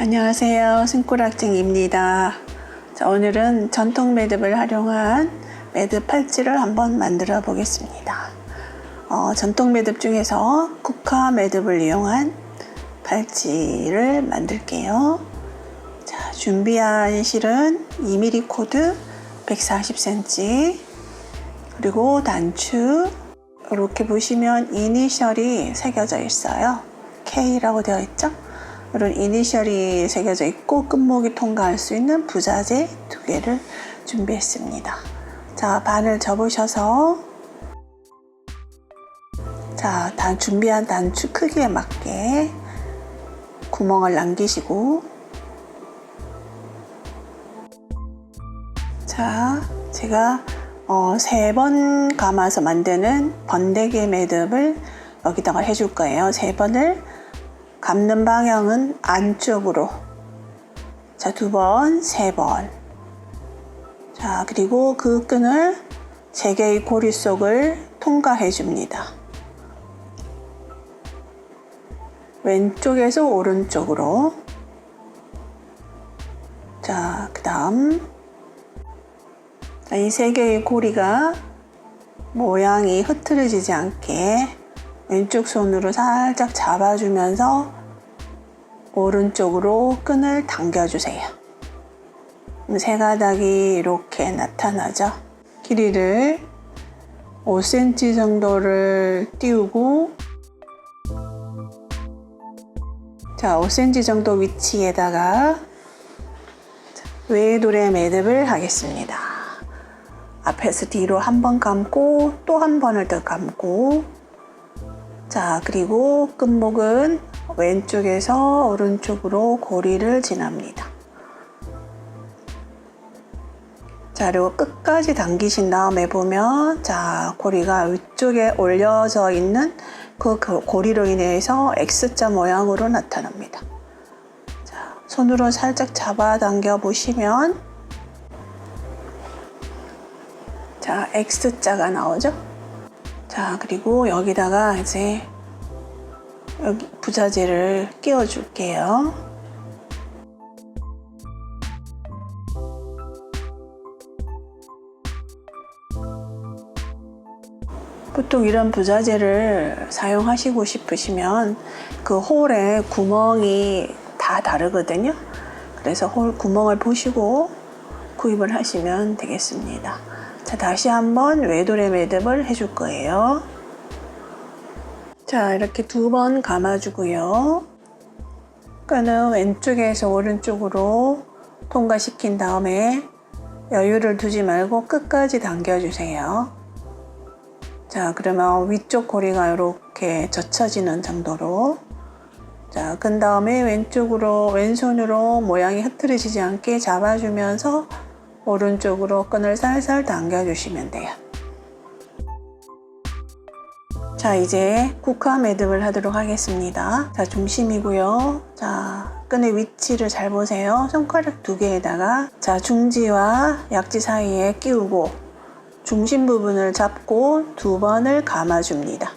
안녕하세요. 승꾸락쟁이입니다. 자, 오늘은 전통 매듭을 활용한 매듭 팔찌를 한번 만들어 보겠습니다. 전통 매듭 중에서 국화 매듭을 이용한 팔찌를 만들게요. 자, 준비한 실은 2mm 코드 140cm 그리고 단추 이렇게 보시면 이니셜이 새겨져 있어요. K라고 되어 있죠? 이런 이니셜이 새겨져 있고 끝목이 통과할 수 있는 부자재 2개를 준비했습니다. 자, 바늘 접으셔서 자, 준비한 단추 크기에 맞게 구멍을 남기시고 자, 제가 3번 감아서 만드는 번데기 매듭을 여기다가 해줄 거예요. 3번을 감는 방향은 안쪽으로. 자, 2번, 3번. 자, 그리고 그 끈을 3개의 고리 속을 통과해 줍니다. 왼쪽에서 오른쪽으로. 자, 그 다음 이 3개의 고리가 모양이 흐트러지지 않게 왼쪽 손으로 살짝 잡아주면서 오른쪽으로 끈을 당겨주세요. 세 가닥이 이렇게 나타나죠. 길이를 5cm 정도를 띄우고 자, 5cm 정도 위치에다가 외도래 매듭을 하겠습니다. 앞에서 뒤로 한 번 감고 또 한 번을 더 감고 자, 그리고 끝목은 왼쪽에서 오른쪽으로 고리를 지납니다. 자, 그리고 끝까지 당기신 다음에 보면 자, 고리가 위쪽에 올려져 있는 그 고리로 인해서 X자 모양으로 나타납니다. 자, 손으로 살짝 잡아당겨 보시면 자, X자가 나오죠? 자, 그리고 여기다가 이제 여기 부자재를 끼워 줄게요. 보통 이런 부자재를 사용하시고 싶으시면 그 홀에 구멍이 다 다르거든요. 그래서 홀 구멍을 보시고 구입을 하시면 되겠습니다. 자, 다시 한번 외도래 매듭을 해줄 거예요. 자, 이렇게 2번 감아주고요. 끈은 왼쪽에서 오른쪽으로 통과시킨 다음에 여유를 두지 말고 끝까지 당겨주세요. 자, 그러면 위쪽 고리가 이렇게 젖혀지는 정도로 자, 끈 다음에 왼손으로 모양이 흐트러지지 않게 잡아주면서 오른쪽으로 끈을 살살 당겨주시면 돼요. 자, 이제 국화 매듭을 하도록 하겠습니다. 자, 중심이고요. 자, 끈의 위치를 잘 보세요. 손가락 2개에다가 자, 중지와 약지 사이에 끼우고 중심 부분을 잡고 2번을 감아줍니다.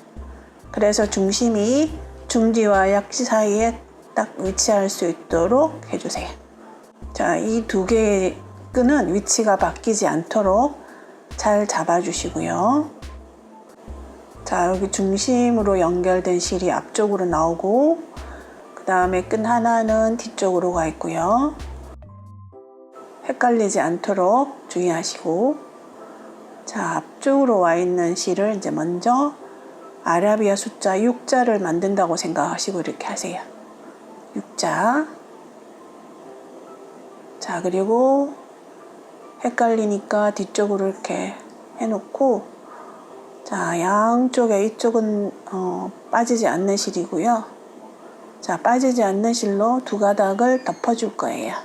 그래서 중심이 중지와 약지 사이에 딱 위치할 수 있도록 해주세요. 자, 이 2개의 끈은 위치가 바뀌지 않도록 잘 잡아주시고요. 자, 여기 중심으로 연결된 실이 앞쪽으로 나오고 그 다음에 끈 하나는 뒤쪽으로 가 있고요. 헷갈리지 않도록 주의하시고 자, 앞쪽으로 와 있는 실을 이제 먼저 아라비아 숫자 6자를 만든다고 생각하시고 이렇게 하세요. 6자. 자, 그리고 헷갈리니까 뒤쪽으로 이렇게 해놓고 자, 양쪽에 이쪽은 빠지지 않는 실이고요. 자, 빠지지 않는 실로 2가닥을 덮어줄 거예요.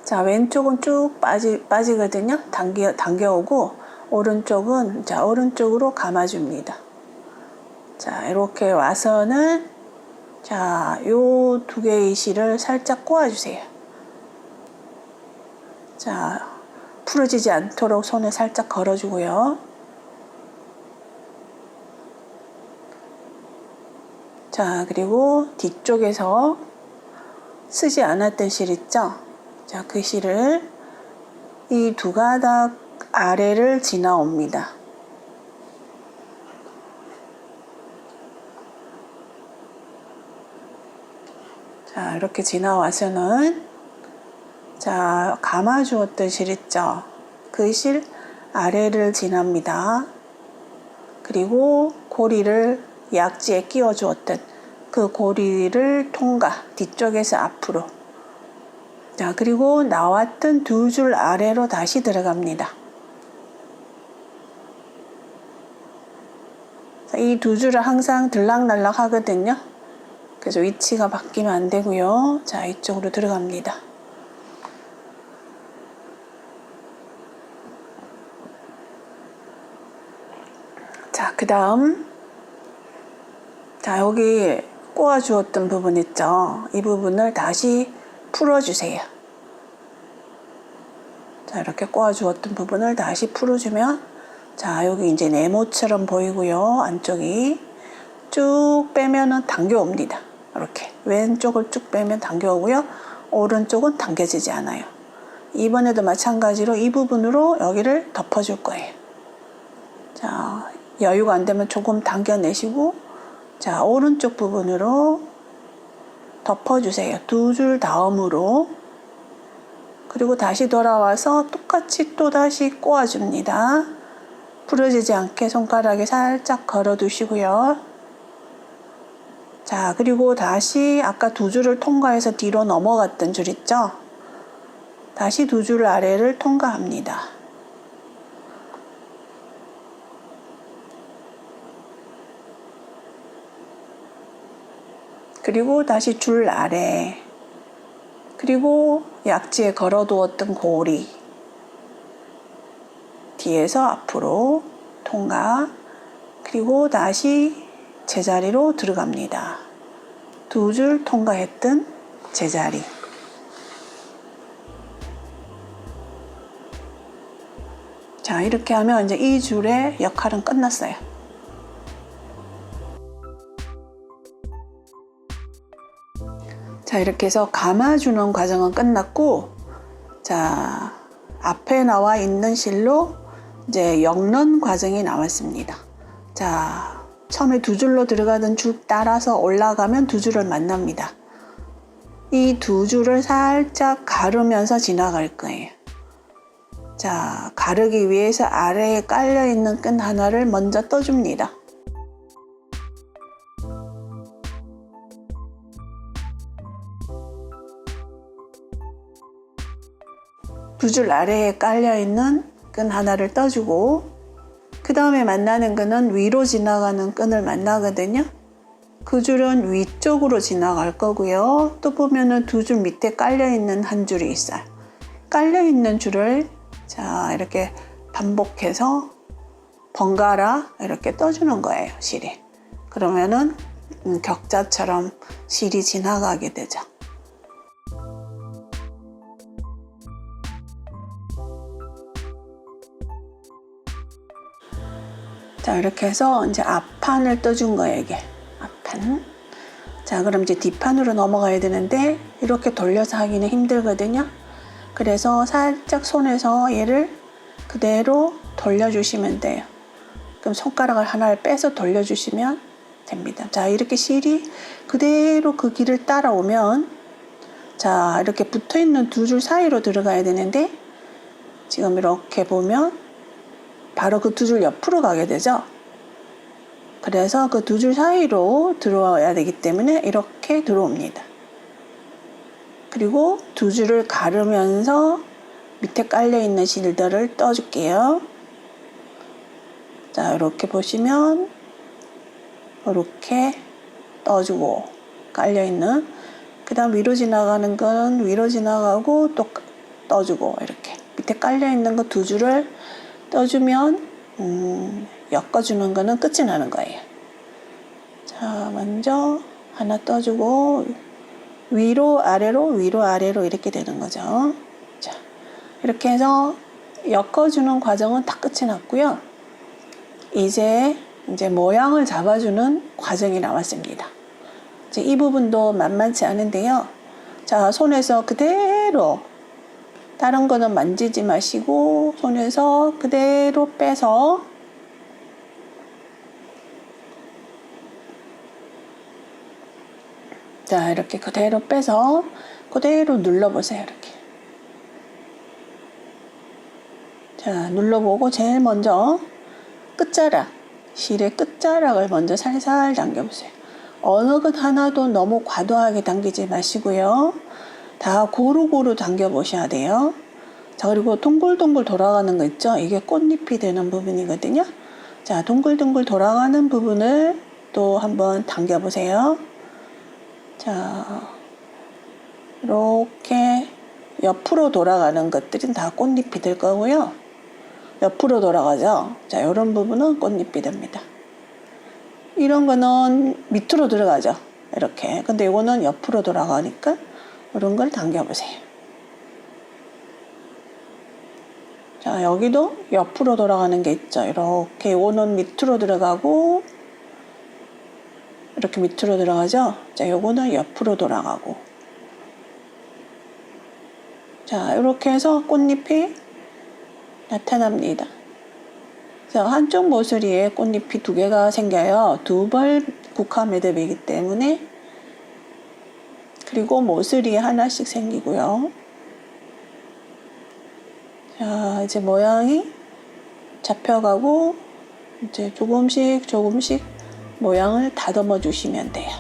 자, 왼쪽은 쭉 빠지거든요. 당겨오고 오른쪽은 자, 오른쪽으로 감아줍니다. 자, 이렇게 와서는 자, 요 2개의 실을 살짝 꼬아주세요. 자, 풀어지지 않도록 손을 살짝 걸어주고요. 자, 그리고 뒤쪽에서 쓰지 않았던 실 있죠? 자, 그 실을 이 두 가닥 아래를 지나옵니다. 자, 이렇게 지나와서는 자, 감아 주었던 실 있죠? 그 실 아래를 지납니다. 그리고 고리를 약지에 끼워 주었던 그 고리를 통과, 뒤쪽에서 앞으로. 자, 그리고 나왔던 두 줄 아래로 다시 들어갑니다. 이 두 줄은 항상 들락날락 하거든요. 그래서 위치가 바뀌면 안 되고요. 자, 이쪽으로 들어갑니다. 자, 그 다음 자, 여기 꼬아 주었던 부분 있죠? 이 부분을 다시 풀어주세요. 자, 이렇게 꼬아 주었던 부분을 다시 풀어주면 자, 여기 이제 네모처럼 보이고요. 안쪽이 쭉 빼면은 당겨옵니다. 이렇게 왼쪽을 쭉 빼면 당겨오고요. 오른쪽은 당겨지지 않아요. 이번에도 마찬가지로 이 부분으로 여기를 덮어줄 거예요. 자, 여유가 안 되면 조금 당겨내시고 자, 오른쪽 부분으로 덮어주세요. 두 줄 다음으로. 그리고 다시 돌아와서 똑같이 또 다시 꼬아줍니다. 부러지지 않게 손가락에 살짝 걸어 두시고요. 자, 그리고 다시 아까 두 줄을 통과해서 뒤로 넘어갔던 줄 있죠? 다시 두 줄 아래를 통과합니다. 그리고 다시 줄 아래, 그리고 약지에 걸어두었던 고리, 뒤에서 앞으로 통과, 그리고 다시 제자리로 들어갑니다. 두 줄 통과했던 제자리. 자, 이렇게 하면 이제 이 줄의 역할은 끝났어요. 자, 이렇게 해서 감아주는 과정은 끝났고, 자, 앞에 나와 있는 실로 이제 엮는 과정이 나왔습니다. 자, 처음에 두 줄로 들어가던 줄 따라서 올라가면 두 줄을 만납니다. 이 두 줄을 살짝 가르면서 지나갈 거예요. 자, 가르기 위해서 아래에 깔려있는 끈 하나를 먼저 떠줍니다. 두 줄 아래에 깔려있는 끈 하나를 떠주고 그 다음에 만나는 끈은 위로 지나가는 끈을 만나거든요. 그 줄은 위쪽으로 지나갈 거고요. 또 보면은 두 줄 밑에 깔려있는 한 줄이 있어요. 깔려있는 줄을 자, 이렇게 반복해서 번갈아 이렇게 떠주는 거예요, 실이. 그러면은 격자처럼 실이 지나가게 되죠. 자, 이렇게 해서 이제 앞판을 떠준 거예요, 이게. 앞판. 자, 그럼 이제 뒷판으로 넘어가야 되는데 이렇게 돌려서 하기는 힘들거든요. 그래서 살짝 손에서 얘를 그대로 돌려주시면 돼요. 그럼 손가락을 하나를 빼서 돌려주시면 됩니다. 자, 이렇게 실이 그대로 그 길을 따라오면 자, 이렇게 붙어있는 두 줄 사이로 들어가야 되는데 지금 이렇게 보면 바로 그 두 줄 옆으로 가게 되죠. 그래서 그 두 줄 사이로 들어와야 되기 때문에 이렇게 들어옵니다. 그리고 두 줄을 가르면서 밑에 깔려있는 실들을 떠줄게요. 자, 이렇게 보시면 이렇게 떠주고 깔려있는 그 다음 위로 지나가는 건 위로 지나가고 또 떠주고 이렇게 밑에 깔려있는 거 두 줄을 떠주면 엮어주는 거는 끝이 나는 거예요. 자, 먼저 하나 떠주고 위로 아래로 이렇게 되는 거죠. 자, 이렇게 해서 엮어주는 과정은 다 끝이 났고요. 이제 모양을 잡아주는 과정이 나왔습니다. 이제 이 부분도 만만치 않은데요. 자, 손에서 그대로 다른 거는 만지지 마시고 손에서 그대로 빼서 자, 이렇게 그대로 빼서 그대로 눌러보세요. 이렇게. 자, 눌러보고 제일 먼저 끝자락, 실의 끝자락을 먼저 살살 당겨보세요. 어느 것 하나도 너무 과도하게 당기지 마시고요. 다 고루고루 당겨보셔야 돼요. 자, 그리고 동글동글 돌아가는 거 있죠? 이게 꽃잎이 되는 부분이거든요. 자, 동글동글 돌아가는 부분을 또 한번 당겨보세요. 자, 이렇게 옆으로 돌아가는 것들은 다 꽃잎이 될 거고요. 옆으로 돌아가죠. 자, 이런 부분은 꽃잎이 됩니다. 이런 거는 밑으로 들어가죠. 이렇게. 근데 이거는 옆으로 돌아가니까 이런 걸 당겨보세요. 자, 여기도 옆으로 돌아가는 게 있죠. 이렇게 이거는 밑으로 들어가고 이렇게 밑으로 들어가죠. 자, 요거는 옆으로 돌아가고. 자, 이렇게 해서 꽃잎이 나타납니다. 자, 한쪽 모서리에 꽃잎이 2개가 생겨요. 2벌 국화 매듭이기 때문에. 그리고 모서리에 하나씩 생기고요. 자, 이제 모양이 잡혀가고 이제 조금씩 조금씩 모양을 다듬어 주시면 돼요.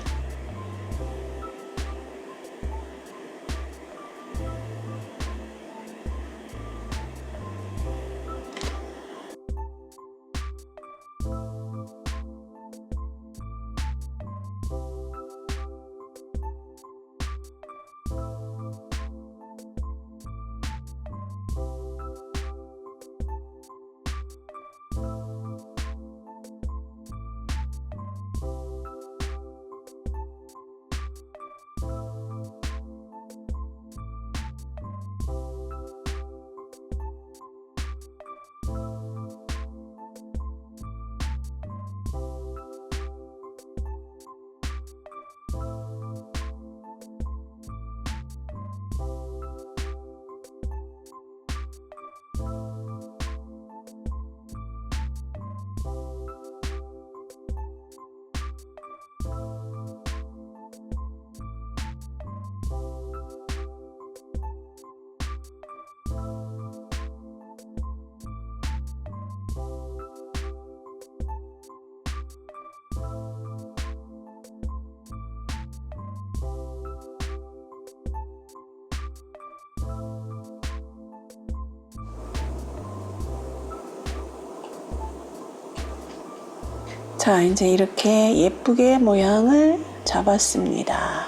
자, 이제 이렇게 예쁘게 모양을 잡았습니다.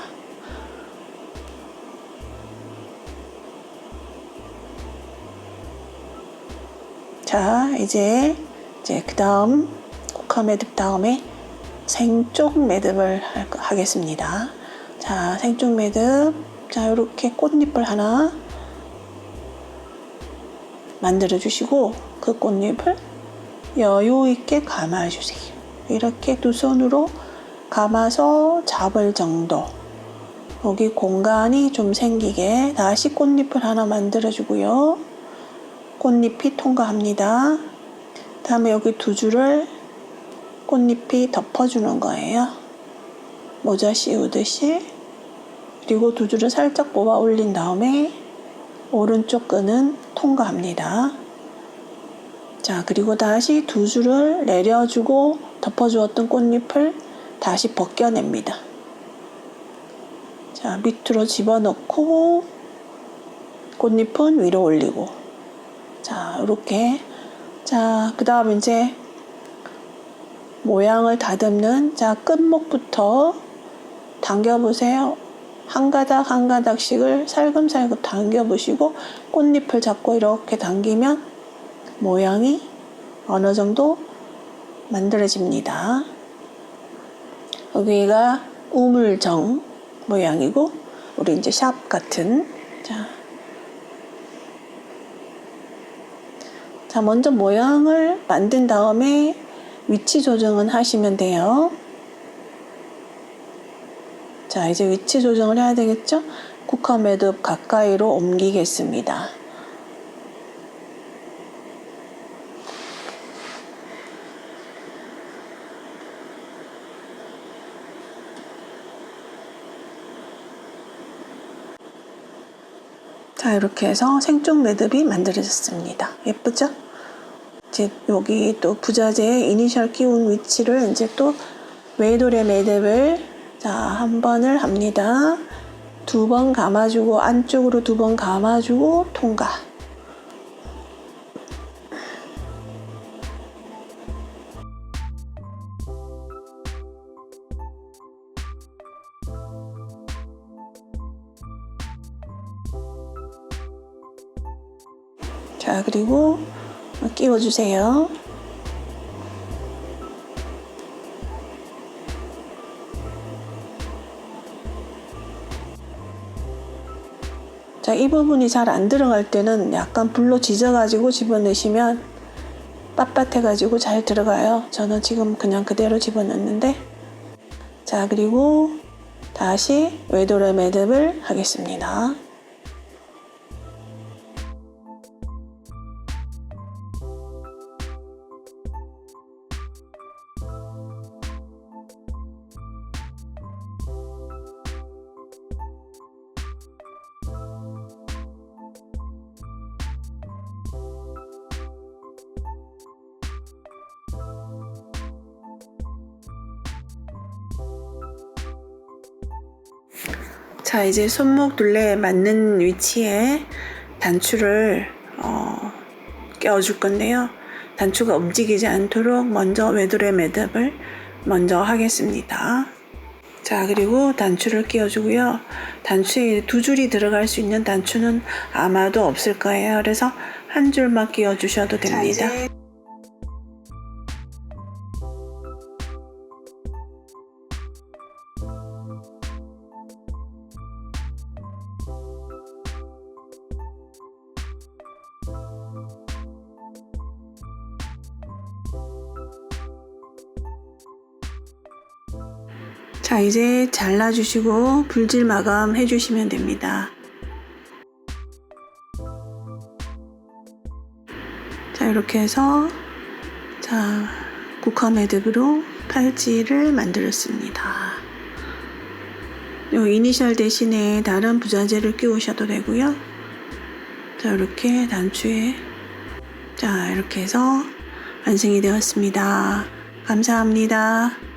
자, 이제 그 다음 국화 매듭 다음에 생쪽 매듭을 하겠습니다. 자, 생쪽 매듭. 자, 이렇게 꽃잎을 하나 만들어 주시고 그 꽃잎을 여유 있게 감아 주세요. 이렇게 2손으로 감아서 잡을 정도. 여기 공간이 좀 생기게 다시 꽃잎을 하나 만들어 주고요. 꽃잎이 통과합니다. 다음에 여기 2줄을 꽃잎이 덮어주는 거예요. 모자 씌우듯이. 그리고 2줄을 살짝 뽑아 올린 다음에 오른쪽 끈은 통과합니다. 자, 그리고 다시 2줄을 내려주고 덮어주었던 꽃잎을 다시 벗겨냅니다. 자, 밑으로 집어넣고 꽃잎은 위로 올리고. 자, 이렇게. 자, 그 다음 이제 모양을 다듬는, 자, 끝목부터 당겨보세요. 한 가닥 한 가닥씩을 살금살금 당겨보시고 꽃잎을 잡고 이렇게 당기면 모양이 어느 정도 만들어집니다. 여기가 우물정 모양이고, 우리 이제 샵 같은. 자, 먼저 모양을 만든 다음에 위치 조정은 하시면 돼요. 자, 이제 위치 조정을 해야 되겠죠? 국화 매듭 가까이로 옮기겠습니다. 자, 이렇게 해서 생쪽 매듭이 만들어졌습니다. 예쁘죠? 이제 여기 또 부자재에 이니셜 끼운 위치를 이제 또 외도래 매듭을 자, 한 번을 합니다. 2번 감아주고 안쪽으로 2번 감아주고 통과. 자, 그리고 끼워주세요. 자, 이 부분이 잘 안 들어갈 때는 약간 불로 지져가지고 집어넣으시면 빳빳해가지고 잘 들어가요. 저는 지금 그냥 그대로 집어넣는데. 자, 그리고 다시 외도래 매듭을 하겠습니다. 자, 이제 손목 둘레에 맞는 위치에 단추를 껴줄 건데요. 단추가 움직이지 않도록 먼저 외도래 매듭을 먼저 하겠습니다. 자, 그리고 단추를 끼워주고요. 단추에 2줄이 들어갈 수 있는 단추는 아마도 없을 거예요. 그래서 한 줄만 끼워주셔도 됩니다. 자, 이제 잘라주시고 불질 마감 해주시면 됩니다. 자, 이렇게 해서 자, 국화 매듭으로 팔찌를 만들었습니다. 요 이니셜 대신에 다른 부자재를 끼우셔도 되고요. 자, 이렇게 단추에 자, 이렇게 해서 완성이 되었습니다. 감사합니다.